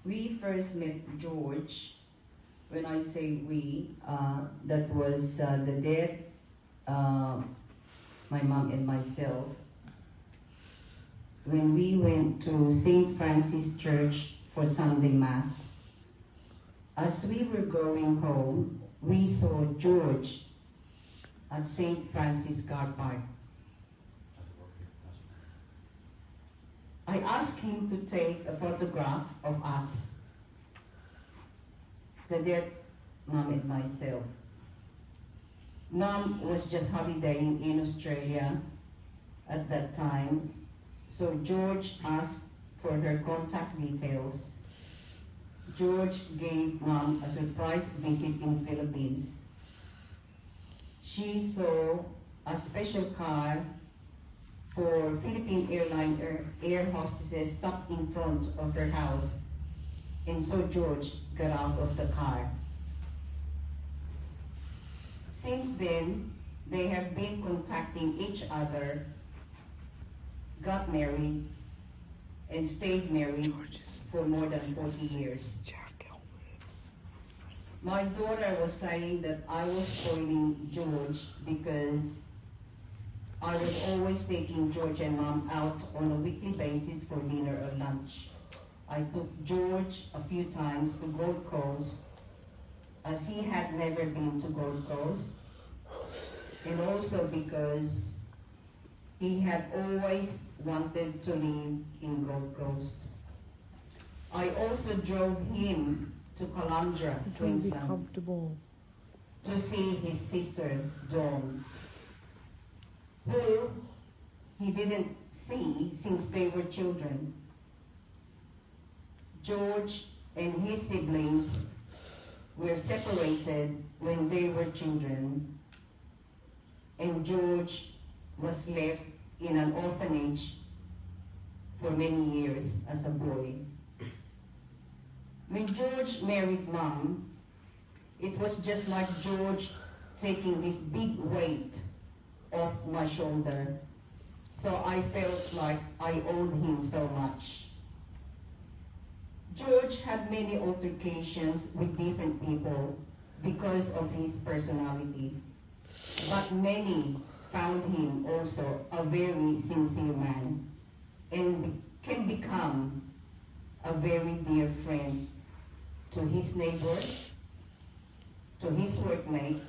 We first met George. When I say we, that was the dad, my mom and myself. When we went to St. Francis Church for Sunday Mass, as we were going home, we saw George at St. Francis Car Park. I asked him to take a photograph of us, the dead mom and myself. Mom was just holidaying in Australia at that time, so George asked for her contact details. George gave Mom a surprise visit in Philippines. She saw a special car for Philippine Airline air hostesses stopped in front of her house, and so George got out of the car. Since then, they have been contacting each other, got married, and stayed married for more than 40 years. My daughter was saying that I was spoiling George because I was always taking George and Mom out on a weekly basis for dinner or lunch. I took George a few times to Gold Coast, as he had never been to Gold Coast, and also because he had always wanted to live in Gold Coast. I also drove him to Caloundra, Queensland, to see his sister, Dawn, who he didn't see since they were children. George and his siblings were separated when they were children, and George was left in an orphanage for many years as a boy. When George married Mom, it was just like George taking this big weight off my shoulder. So I felt like I owed him so much. George had many altercations with different people because of his personality, but many found him also a very sincere man and can become a very dear friend to his neighbor, to his workmate,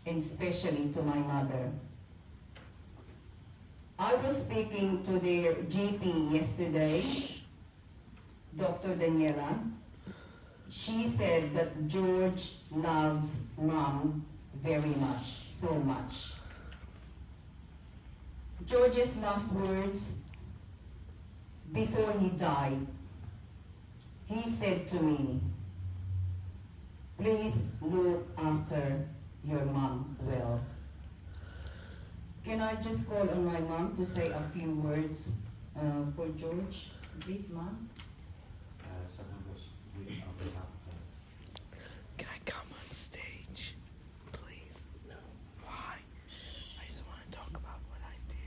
and especially to my mother. I was speaking to their GP yesterday, Dr. Daniela. She said that George loves Mom very much, so much. George's last words before he died, he said to me, "Please look after your Mom well." Can I just call on my mom to say a few words for George? Please, Mom. Someone was reading on behalf of Can I come on stage, please? No. Why? I just want to talk about what I did.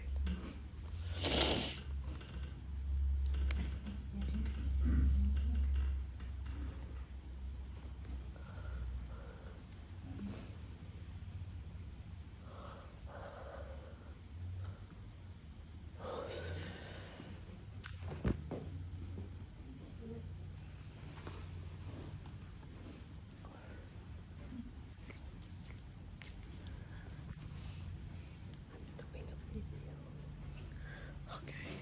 Okay.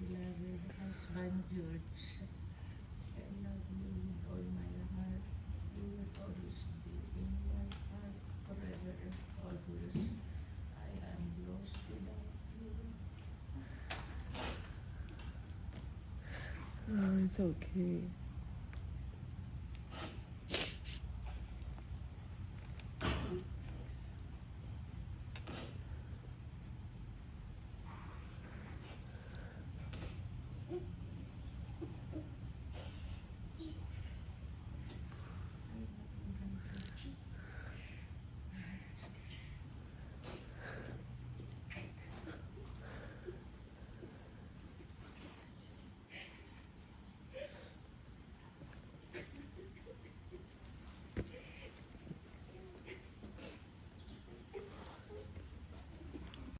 Beloved husband George, I love you with all my heart. You will always be in my heart forever and always. I am lost without you. Oh, it's okay.